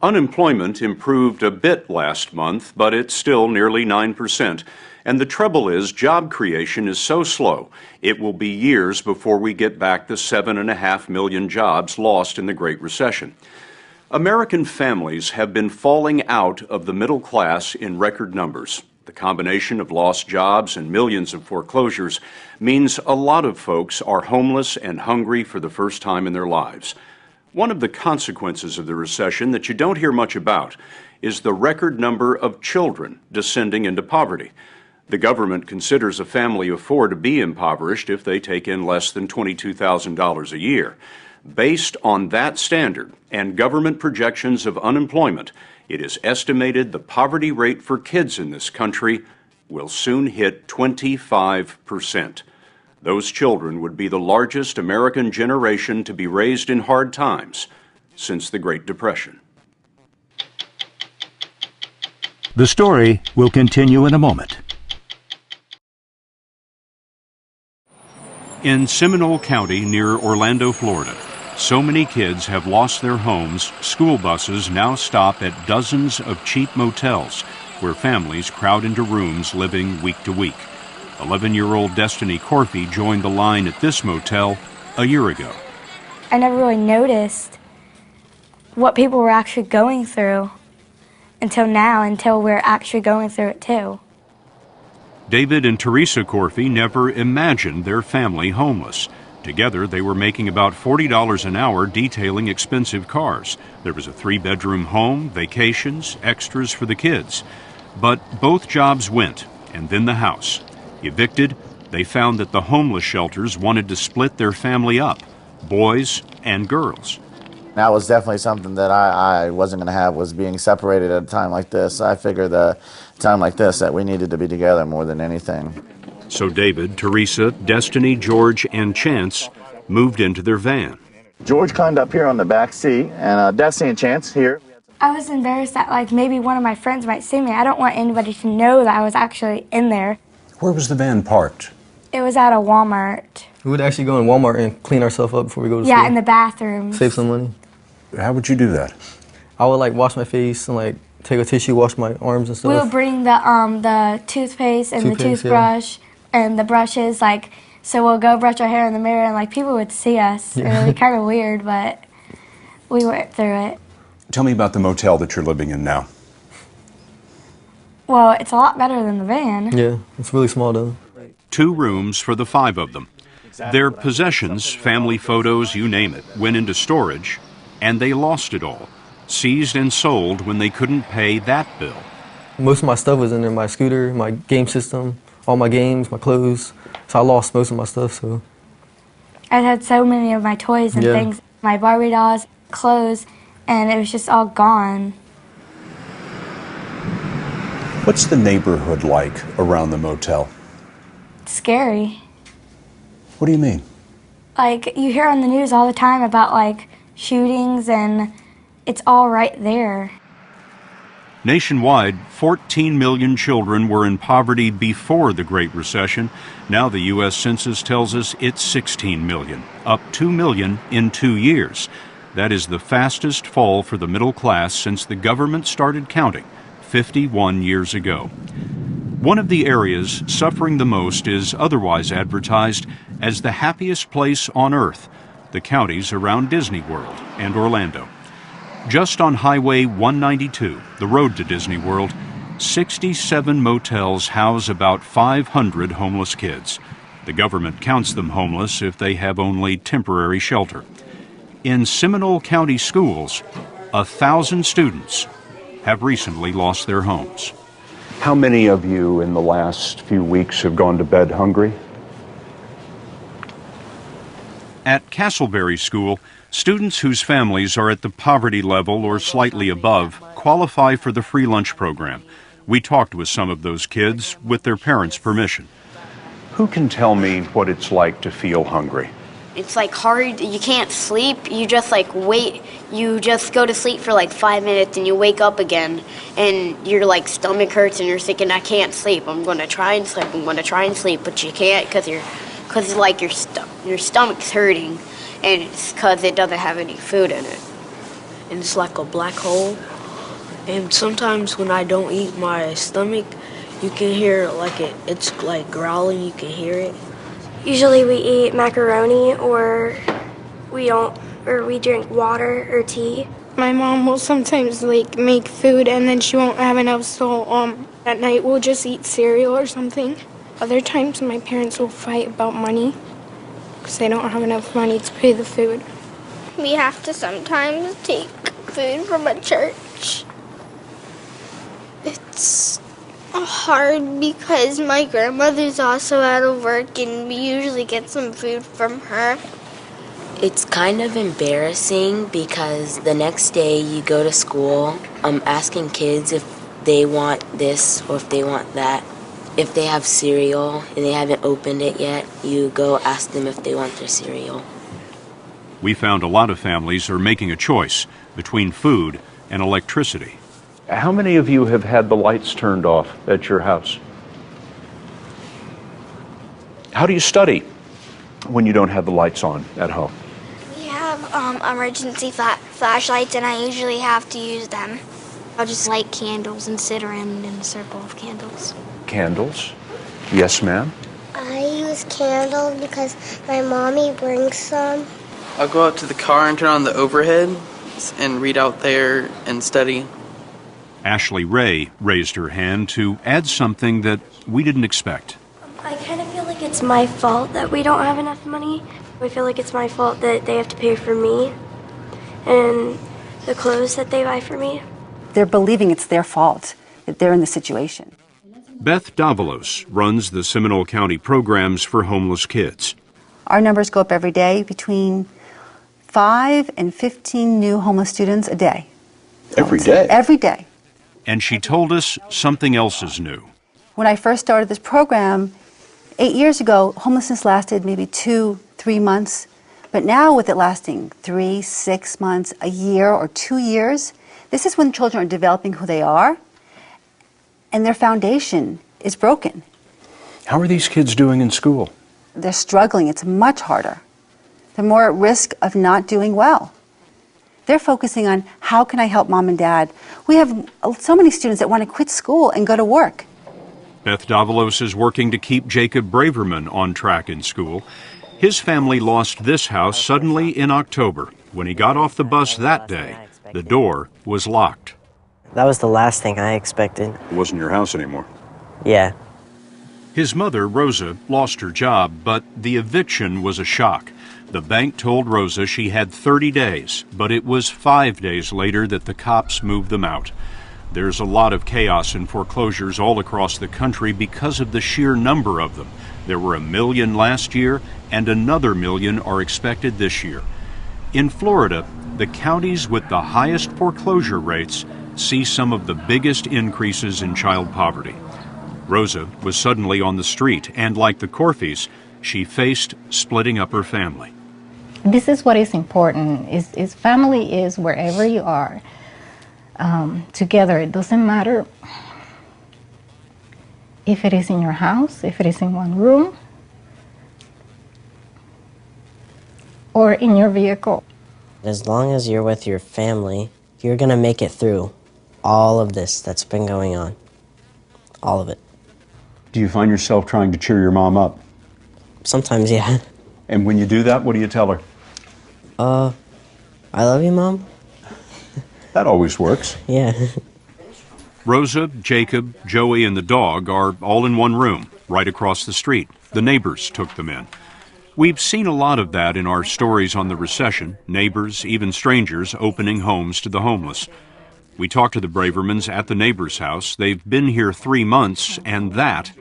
Unemployment improved a bit last month, but it's still nearly 9%. And the trouble is, job creation is so slow, it will be years before we get back the 7.5 million jobs lost in the Great Recession. American families have been falling out of the middle class in record numbers. The combination of lost jobs and millions of foreclosures means a lot of folks are homeless and hungry for the first time in their lives. One of the consequences of the recession that you don't hear much about is the record number of children descending into poverty. The government considers a family of four to be impoverished if they take in less than $22,000 a year. Based on that standard and government projections of unemployment, it is estimated the poverty rate for kids in this country will soon hit 25%. Those children would be the largest American generation to be raised in hard times since the Great Depression. The story will continue in a moment. In Seminole County near Orlando, Florida, so many kids have lost their homes, school buses now stop at dozens of cheap motels where families crowd into rooms living week to week. 11-year-old Destiny Corfey joined the line at this motel a year ago. I never really noticed what people were actually going through until now, until we're actually going through it too. David and Teresa Corfey never imagined their family homeless. Together, they were making about $40 an hour detailing expensive cars. There was a 3-bedroom home, vacations, extras for the kids. But both jobs went, and then the house. Evicted, they found that the homeless shelters wanted to split their family up, boys and girls. That was definitely something that I wasn't going to have, was being separated at a time like this. I figured a time like this that we needed to be together more than anything. So David, Teresa, Destiny, George, and Chance moved into their van. George climbed up here on the back seat, and Destiny and Chance here. I was embarrassed that maybe one of my friends might see me. I don't want anybody to know that I was actually in there. Where was the van parked? It was at a Walmart. We would actually go in Walmart and clean ourselves up before we go to school. Yeah, in the bathroom. Save some money. How would you do that? I would wash my face and take a tissue, wash my arms and stuff. We would bring the toothpaste and the toothbrush and the brushes, so we'll go brush our hair in the mirror and people would see us. Yeah. It would be kind of weird, but we went through it. Tell me about the motel that you're living in now. Well, it's a lot better than the van. Yeah, it's really small though. 2 rooms for the 5 of them. Their possessions, family photos, you name it, went into storage, and they lost it all, seized and sold when they couldn't pay that bill. Most of my stuff was in there, my scooter, my game system, all my games, my clothes. So I lost most of my stuff, so. I had so many of my toys and things, my Barbie dolls, clothes, and it was just all gone. What's the neighborhood like around the motel? It's scary. What do you mean? You hear on the news all the time about shootings, and it's all right there. Nationwide, 14 million children were in poverty before the Great Recession. Now the U.S. Census tells us it's 16 million, up 2 million in 2 years. That is the fastest fall for the middle class since the government started counting 51 years ago. One of the areas suffering the most is otherwise advertised as the happiest place on earth, the counties around Disney World and Orlando. Just on Highway 192, the road to Disney World, 67 motels house about 500 homeless kids. The government counts them homeless if they have only temporary shelter. In Seminole County schools, 1,000 students have recently lost their homes. How many of you in the last few weeks have gone to bed hungry? At Castleberry School, students whose families are at the poverty level or slightly above qualify for the free lunch program. We talked with some of those kids with their parents' permission. Who can tell me what it's like to feel hungry? It's hard, you can't sleep, you just wait, you just go to sleep for 5 minutes and you wake up again and your stomach hurts and you're thinking, I can't sleep, I'm going to try and sleep, but you can't because your stomach's hurting, and it's because it doesn't have any food in it. and it's like a black hole. And sometimes when I don't eat, my stomach, you can hear like it's like growling, you can hear it. Usually we eat macaroni or we drink water or tea. My mom will sometimes like make food and then she won't have enough, so at night we'll just eat cereal or something. Other times my parents will fight about money because they don't have enough money to pay the food. We have to sometimes take food from a church. It's hard because my grandmother's also out of work and we usually get some food from her. It's kind of embarrassing because the next day you go to school asking kids if they want this or if they want that. If they have cereal and they haven't opened it yet, you go ask them if they want their cereal. We found a lot of families are making a choice between food and electricity. How many of you have had the lights turned off at your house? How do you study when you don't have the lights on at home? We have emergency flashlights and I usually have to use them. I'll just light candles and sit around in a circle of candles. Candles? Yes, ma'am? I use candles because my mommy brings some. I'll go out to the car and turn on the overhead and read out there and study. Ashley Ray raised her hand to add something that we didn't expect. I kind of feel like it's my fault that we don't have enough money. I feel like it's my fault that they have to pay for me and the clothes that they buy for me. They're believing it's their fault that they're in the situation. Beth Davalos runs the Seminole County programs for homeless kids. Our numbers go up every day, between 5 and 15 new homeless students a day. Every day? Every day. And she told us something else is new. When I first started this program 8 years ago, homelessness lasted maybe 2-3 months. But now with it lasting 3, 6 months, a year, or 2 years, this is when children are developing who they are and their foundation is broken. How are these kids doing in school? They're struggling. It's much harder. They're more at risk of not doing well. They're focusing on how can I help mom and dad. We have so many students that want to quit school and go to work. Beth Davalos is working to keep Jacob Braverman on track in school. His family lost this house suddenly in October. When he got off the bus that day, the door was locked. That was the last thing I expected. It wasn't your house anymore. Yeah. His mother, Rosa, lost her job, but the eviction was a shock. The bank told Rosa she had 30 days, but it was 5 days later that the cops moved them out. There's a lot of chaos and foreclosures all across the country because of the sheer number of them. There were 1 million last year, and another 1 million are expected this year. In Florida, the counties with the highest foreclosure rates see some of the biggest increases in child poverty. Rosa was suddenly on the street, and like the Corfis, she faced splitting up her family. This is what is important, is family is wherever you are, together. It doesn't matter if it is in your house, if it is in one room, or in your vehicle. As long as you're with your family, you're going to make it through all of this that's been going on. All of it. Do you find yourself trying to cheer your mom up? Sometimes, yeah. And when you do that, what do you tell her? I love you, Mom. That always works. Yeah. Rosa, Jacob, Joey, and the dog are all in one room, right across the street. The neighbors took them in. We've seen a lot of that in our stories on the recession, neighbors, even strangers, opening homes to the homeless. We talked to the Bravermans at the neighbor's house. They've been here 3 months, and that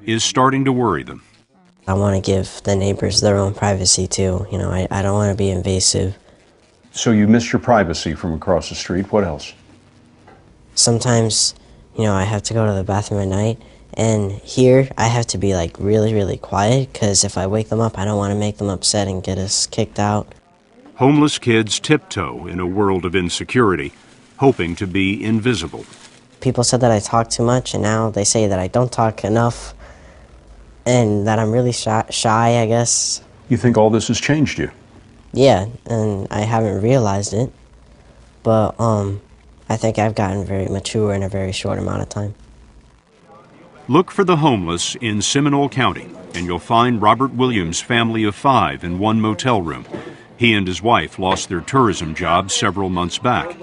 is starting to worry them. I want to give the neighbors their own privacy, too. You know, I don't want to be invasive. So you miss your privacy from across the street. What else? Sometimes, you know, I have to go to the bathroom at night, and here I have to be, like, really, really quiet, because if I wake them up, I don't want to make them upset and get us kicked out. Homeless kids tiptoe in a world of insecurity, hoping to be invisible. People said that I talk too much, and now they say that I don't talk enough, and that I'm really shy, I guess. You think all this has changed you? Yeah, and I haven't realized it. but I think I've gotten very mature in a very short amount of time. Look for the homeless in Seminole County, and you'll find Robert Williams' family of 5 in one motel room. He and his wife lost their tourism job several months back.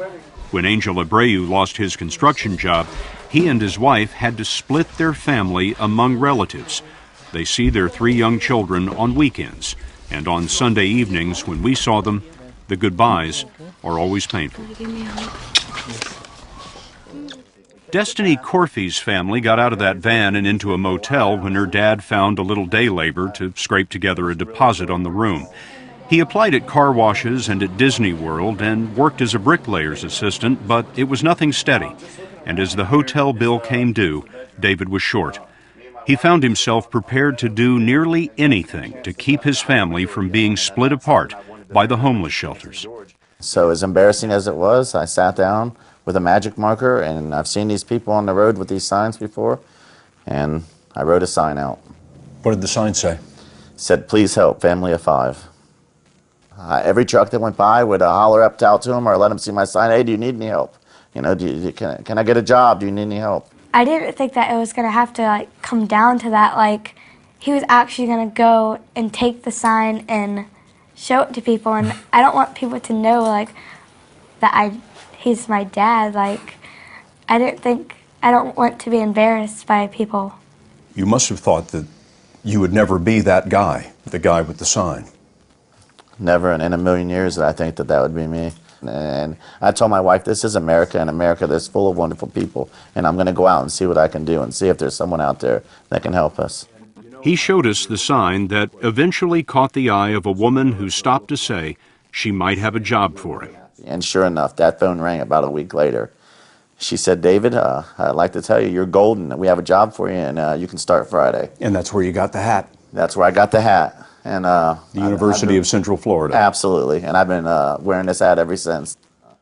When Angel Abreu lost his construction job, he and his wife had to split their family among relatives. They see their 3 young children on weekends, and on Sunday evenings when we saw them, the goodbyes are always painful. Destiny Corfey's family got out of that van and into a motel when her dad found a little day labor to scrape together a deposit on the room. He applied at car washes and at Disney World and worked as a bricklayer's assistant, but it was nothing steady. And as the hotel bill came due, David was short. He found himself prepared to do nearly anything to keep his family from being split apart by the homeless shelters. So as embarrassing as it was, I sat down with a magic marker, and I've seen these people on the road with these signs before, and I wrote a sign out. What did the sign say? It said, "Please help, family of 5." Every truck that went by would holler up out to them or let them see my sign. "Hey, do you need any help? You know, can I get a job? Do you need any help?" I didn't think that it was going to have to like come down to that. Like, he was actually going to go and take the sign and show it to people, and I don't want people to know like that he's my dad. Like, I don't want to be embarrassed by people. You must have thought that you would never be that guy, the guy with the sign. Never in a million years did I think that would be me. And I told my wife, this is America, and America that's full of wonderful people, and I'm going to go out and see what I can do and see if there's someone out there that can help us. He showed us the sign that eventually caught the eye of a woman who stopped to say she might have a job for him. And sure enough, that phone rang about a week later. She said, "David, I'd like to tell you you're golden. We have a job for you, and you can start Friday." And that's where you got the hat. That's where I got the hat. And the University of Central Florida. Absolutely, and I've been wearing this hat ever since.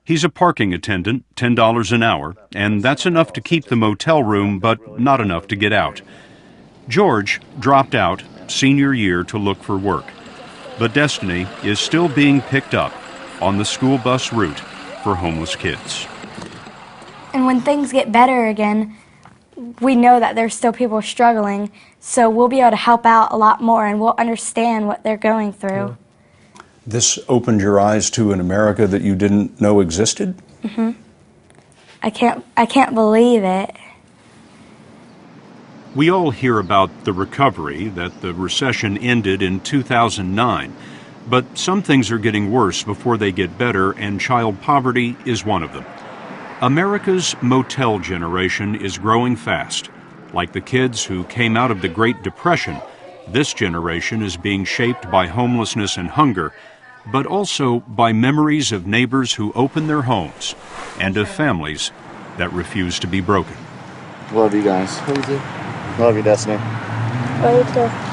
He's a parking attendant, $10 an hour, and that's enough to keep the motel room, but not enough to get out. George dropped out senior year to look for work, but Destiny is still being picked up on the school bus route for homeless kids. And when things get better again, we know that there's still people struggling, so we'll be able to help out a lot more, and we'll understand what they're going through. This opened your eyes to an America that you didn't know existed? Mm-hmm. I can't believe it. We all hear about the recovery, that the recession ended in 2009, but some things are getting worse before they get better, and child poverty is one of them. America's motel generation is growing fast. Like the kids who came out of the Great Depression, this generation is being shaped by homelessness and hunger, but also by memories of neighbors who open their homes and of families that refuse to be broken. Love you guys. Love you, Destiny. Love you too.